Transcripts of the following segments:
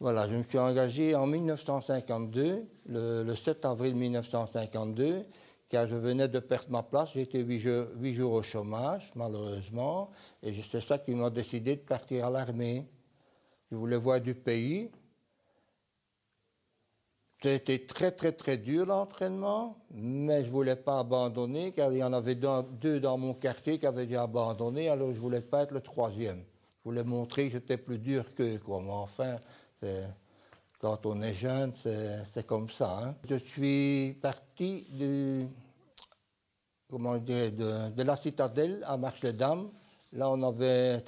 Voilà, je me suis engagé en 1952, le 7 avril 1952, car je venais de perdre ma place. J'ai été 8 jours au chômage, malheureusement, et c'est ça qui m'a décidé de partir à l'armée. Je voulais voir du pays. C'était très très très dur l'entraînement, mais je ne voulais pas abandonner, car il y en avait deux dans mon quartier qui avaient dû abandonner, alors je ne voulais pas être le troisième. Je voulais montrer que j'étais plus dur qu'eux, quoi. Mais enfin, quand on est jeune, c'est comme ça. Hein. Je suis parti de la citadelle à Marche-les-Dames. Là,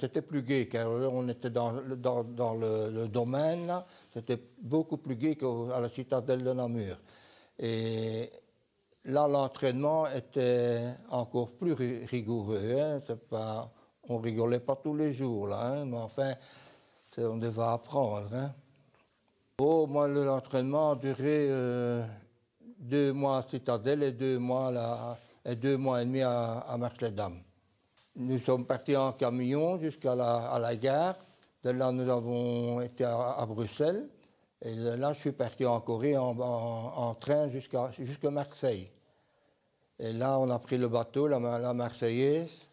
c'était plus gai, car on était dans le domaine, là. C'était beaucoup plus gai qu'à la citadelle de Namur. Et là, l'entraînement était encore plus rigoureux. Hein. On rigolait pas tous les jours, là, hein, mais enfin, on devait apprendre. Hein. Oh, moi, l'entraînement a duré 2 mois à Citadelle et 2 mois, et 2 mois et demi à Marche-les-Dames. Nous sommes partis en camion jusqu'à la gare. De là, nous avons été à Bruxelles. Et de là, je suis parti en Corée en train jusqu'à Marseille. Et là, on a pris le bateau, la Marseillaise.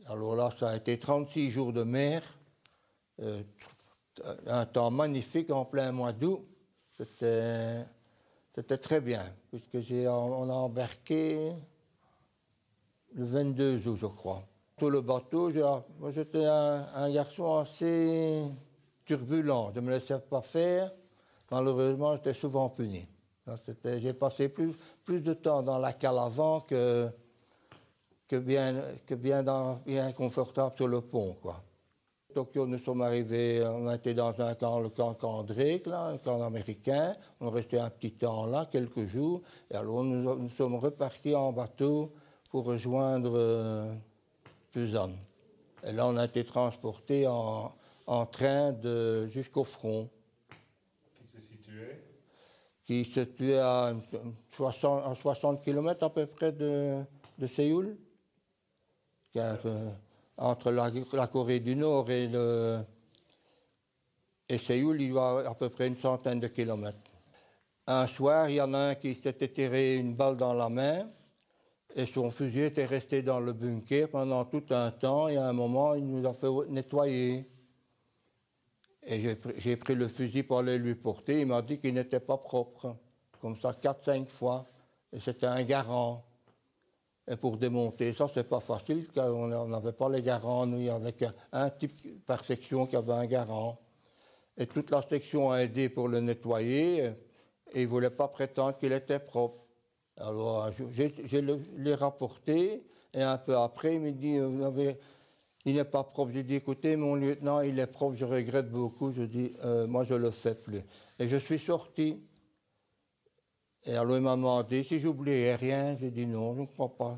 Alors là, ça a été 36 jours de mer. Un temps magnifique en plein mois d'août. C'était très bien, puisque on a embarqué le 22 août, je crois. Sur le bateau, moi j'étais un garçon assez turbulent. Je ne me laissais pas faire. Malheureusement, j'étais souvent puni. J'ai passé plus de temps dans la cale avant que bien confortable sur le pont, quoi. Tokyo, nous sommes arrivés, on a été dans le camp Drake, là, un camp américain. On est resté un petit temps là, quelques jours. Et alors nous sommes repartis en bateau pour rejoindre Busan. Et là, on a été transportés en train jusqu'au front. Qui se situait à 60 km à peu près de Séoul. Car entre la Corée du Nord et Séoul, il y a à peu près une centaine de kilomètres. Un soir, il y en a un qui s'était tiré une balle dans la main et son fusil était resté dans le bunker pendant tout un temps et à un moment, il nous a fait nettoyer. Et j'ai pris le fusil pour aller lui porter, il m'a dit qu'il n'était pas propre, comme ça 4-5 fois, et c'était un garant. Et pour démonter ça, c'est pas facile, car on n'avait pas les garants. Nous, il y avait un type par section qui avait un garant. Et toute la section a aidé pour le nettoyer, et il ne voulait pas prétendre qu'il était propre. Alors, je l'ai rapporté, et un peu après, il me dit, il n'est pas propre. J'ai dit, écoutez, mon lieutenant, il est propre, je regrette beaucoup. Je dis, moi, je ne le fais plus. Et je suis sorti. Et alors il m'a demandé si j'oubliais rien. J'ai dit non, je ne crois pas.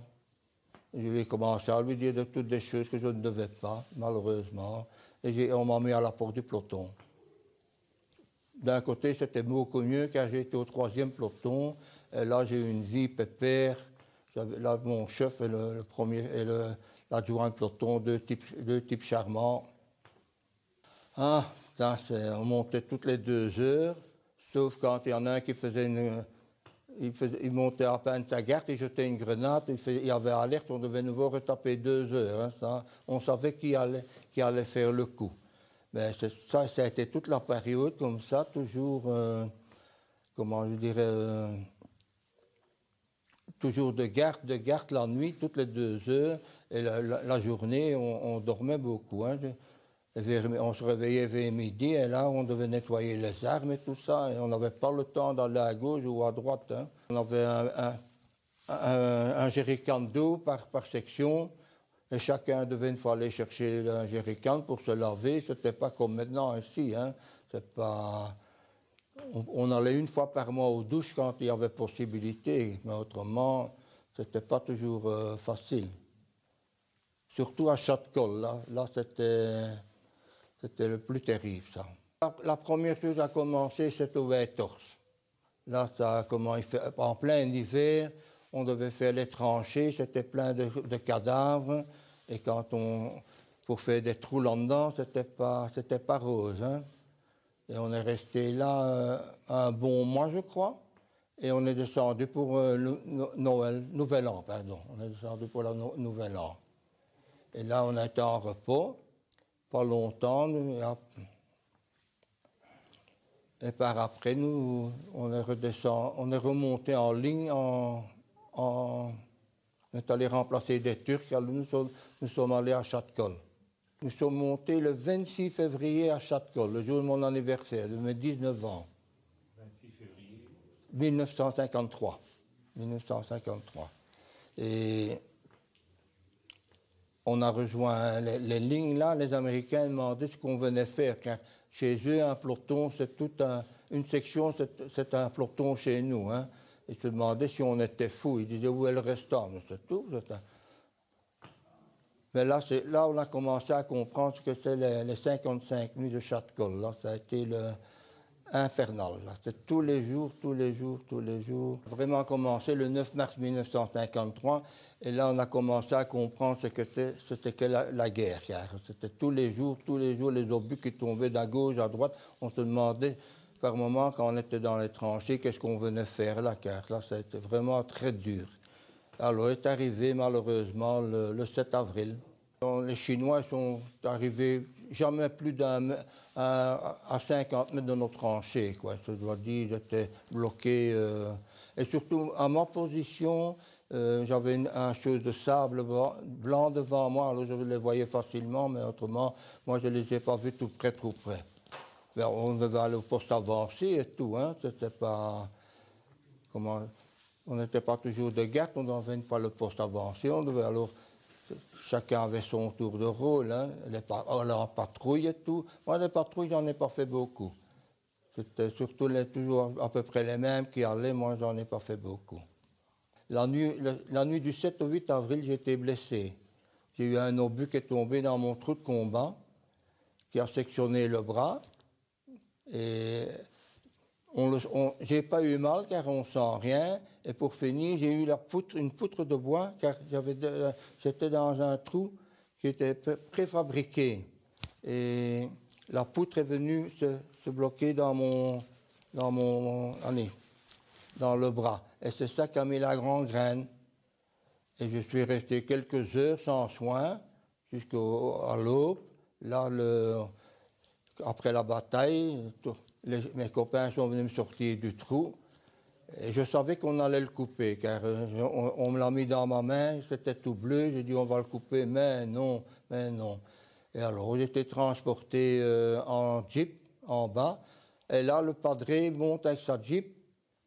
Je vais commencer à lui dire de toutes des choses que je ne devais pas, malheureusement. Et on m'a mis à la porte du peloton. D'un côté, c'était beaucoup mieux car j'ai été au 3e peloton. Et là, j'ai eu une vie pépère. Là, mon chef et le premier et l'adjoint de peloton, deux types charmants. Ah, ça, on montait toutes les 2 heures, sauf quand il y en a un qui faisait il montait à peine sa garde, il jetait une grenade, il y avait alerte, on devait nouveau retaper 2 heures. Hein, ça, on savait qui allait faire le coup. Mais ça a été toute la période comme ça, toujours, comment je dirais, toujours de garde la nuit, toutes les 2 heures, et la journée, on dormait beaucoup. Hein. On se réveillait vers midi et là, on devait nettoyer les armes et tout ça. Et on n'avait pas le temps d'aller à gauche ou à droite. Hein. On avait un jerrycan d'eau par section et chacun devait une fois aller chercher un jerrycan pour se laver. C'était pas comme maintenant ici. Hein. On allait une fois par mois aux douches quand il y avait possibilité, mais autrement, c'était pas toujours facile. Surtout à Châteaucolle, là c'était le plus terrible, ça. La première chose à commencer, c'était au Weitors. Là, en plein hiver, on devait faire les tranchées, c'était plein de cadavres. Et pour faire des trous là-dedans, c'était pas rose. Hein. Et on est resté là un bon mois, je crois. Et on est descendu pour Nouvel An, pardon. On est descendu pour le Nouvel An. Et là, on a été en repos, pas longtemps. Et par après, nous, on est remonté en ligne, on est allé remplacer des Turcs, alors nous sommes allés à Châteaucol. Nous sommes montés le 26 février à Châteaucol, le jour de mon anniversaire, de mes 19 ans. 26 février 1953. 1953. Et on a rejoint les lignes là, les Américains demandaient ce qu'on venait faire, car chez eux, un peloton, c'est toute une section, c'est un peloton chez nous. Hein. Ils se demandaient si on était fous. Ils disaient où est le restant, c'est tout. Mais là, on a commencé à comprendre ce que c'était les 55 nuits de Châteaucol. Là, ça a été infernal. C'était tous les jours, tous les jours, tous les jours. Vraiment commencé le 9 mars 1953. Et là, on a commencé à comprendre ce que c'était que la guerre. Car c'était tous les jours, les obus qui tombaient d'à gauche, à droite. On se demandait par moments, quand on était dans les tranchées, qu'est-ce qu'on venait faire là, car là, ça a été vraiment très dur. Alors, est arrivé malheureusement le 7 avril. Les Chinois sont arrivés jamais plus à 50 mètres de nos tranchées, quoi. Je dois dire, ils étaient bloqués. Et surtout, à ma position, j'avais un chose de sable blanc devant moi, alors je les voyais facilement, mais autrement, moi, je ne les ai pas vus tout près, trop près. Ben, on devait aller au poste avancé et tout, hein. C'était pas... Comment... On n'était pas toujours de garde, on avait une fois le poste avancé, on devait alors... Chacun avait son tour de rôle, hein. La patrouille et tout. Moi, les patrouilles, j'en ai pas fait beaucoup. C'était surtout toujours à peu près les mêmes qui allaient, moi, j'en ai pas fait beaucoup. La nuit du 7 au 8 avril, j'ai été blessé. J'ai eu un obus qui est tombé dans mon trou de combat, qui a sectionné le bras. Et j'ai pas eu mal car on sent rien. Et pour finir, j'ai eu une poutre de bois car j'étais dans un trou qui était préfabriqué. Et la poutre est venue se bloquer dans le bras. Et c'est ça qui a mis la gangrène. Et je suis resté quelques heures sans soins jusqu'à l'aube. Là, après la bataille, mes copains sont venus me sortir du trou. Et je savais qu'on allait le couper, car on me l'a mis dans ma main, c'était tout bleu. J'ai dit on va le couper, mais non, mais non. Et alors j'ai été transporté en jeep en bas. Et là, le padré monte avec sa jeep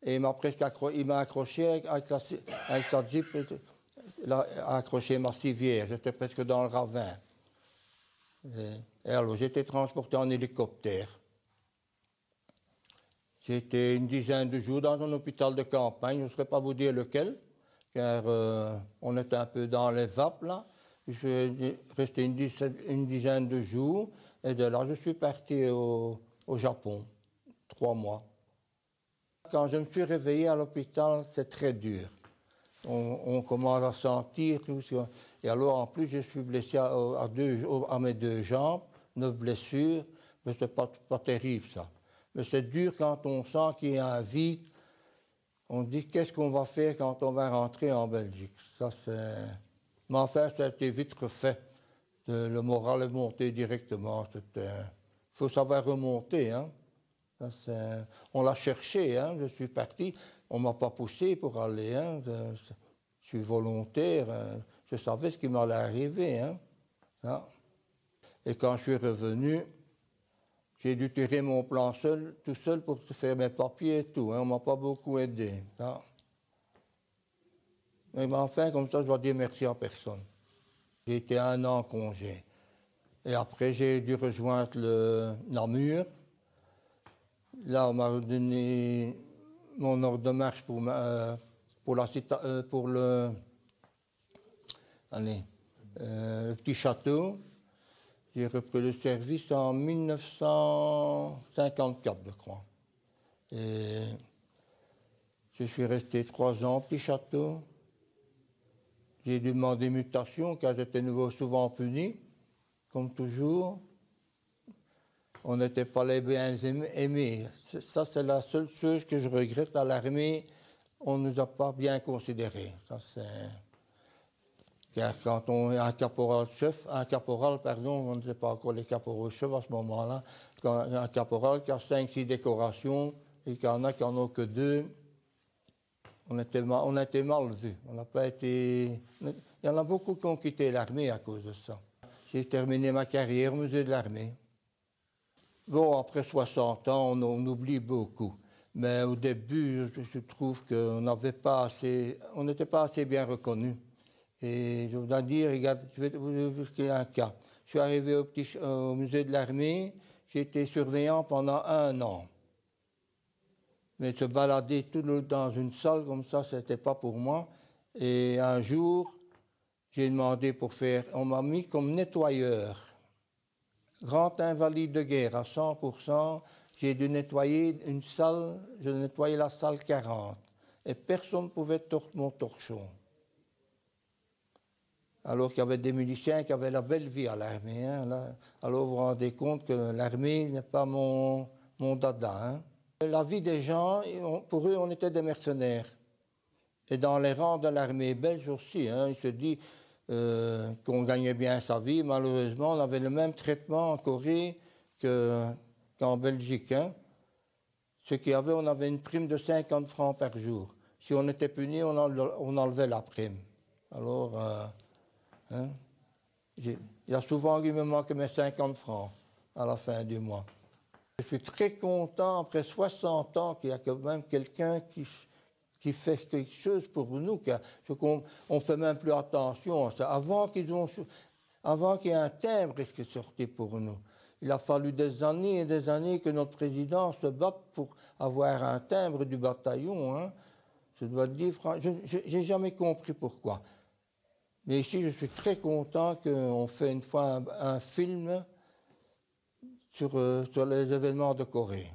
et il m'a accroché avec sa jeep, il a accroché ma civière. J'étais presque dans le ravin. Et alors j'ai été transporté en hélicoptère. J'ai été une dizaine de jours dans un hôpital de campagne, je ne saurais pas vous dire lequel, car on était un peu dans les vapes là. Je suis resté une dizaine de jours et de là je suis parti au Japon, 3 mois. Quand je me suis réveillé à l'hôpital, c'est très dur. On commence à sentir tout ça. Et alors en plus je suis blessé à mes 2 jambes, 9 blessures, mais c'est pas terrible ça. Mais c'est dur quand on sent qu'il y a un vide. On dit qu'est-ce qu'on va faire quand on va rentrer en Belgique. Ça, c'est... Mais enfin, ça a été vite refait. Le moral est monté directement. Il faut savoir remonter. Hein. Ça, on l'a cherché. Hein. Je suis parti. On ne m'a pas poussé pour aller. Hein. Je suis volontaire. Je savais ce qui m'allait arriver. Hein. Et quand je suis revenu, j'ai dû tirer mon plan tout seul pour faire mes papiers et tout. Hein. On ne m'a pas beaucoup aidé. Hein. Mais enfin, comme ça, je dois dire merci à personne. J'ai été 1 an en congé. Et après, j'ai dû rejoindre Namur. Là, on m'a donné mon ordre de marche pour le petit château. J'ai repris le service en 1954, je crois. Et je suis resté 3 ans au petit château. J'ai dû demander mutation, car j'étais souvent puni, comme toujours. on n'était pas les bien aimés. Ça, c'est la seule chose que je regrette à l'armée. On ne nous a pas bien considérés. Ça, car quand on est un caporal-chef, on ne sait pas encore les caporaux-chefs à ce moment-là, quand un caporal qui a 5-6 décorations et qu'il y en a qui n'en ont que 2, on a été mal vus. On n'a pas été... Il y en a beaucoup qui ont quitté l'armée à cause de ça. J'ai terminé ma carrière au musée de l'armée. Bon, après 60 ans, on oublie beaucoup. Mais au début, je trouve qu'on n'était pas assez bien reconnus. Et je dois dire, regarde, je vais vous expliquer un cas. Je suis arrivé au musée de l'armée, j'ai été surveillant pendant 1 an. Mais se balader tout le temps dans une salle comme ça, ce n'était pas pour moi. Et un jour, j'ai demandé pour faire, on m'a mis comme nettoyeur. Grand invalide de guerre à 100%, j'ai dû nettoyer une salle, je nettoyais la salle 40. Et personne ne pouvait torcher mon torchon. Alors qu'il y avait des miliciens qui avaient la belle vie à l'armée. Hein, alors vous vous rendez compte que l'armée n'est pas mon dada. Hein. La vie des gens, pour eux, on était des mercenaires. Et dans les rangs de l'armée belge aussi, hein, il se dit qu'on gagnait bien sa vie. Malheureusement, on avait le même traitement en Corée qu'en Belgique. Hein. Ce qu'il y avait, on avait une prime de 50 francs par jour. Si on était puni, on enlevait la prime. Alors, hein, il y a souvent qu'il me manque mes 50 francs à la fin du mois. Je suis très content, après 60 ans, qu'il y a quand même quelqu'un qui fait quelque chose pour nous. On ne fait même plus attention à ça. Avant qu'il y ait un timbre qui est sorti pour nous, il a fallu des années et des années que notre président se batte pour avoir un timbre du bataillon. Hein. Je dois te dire, je n'ai jamais compris pourquoi. Mais ici, je suis très content qu'on fait une fois un film sur les événements de Corée.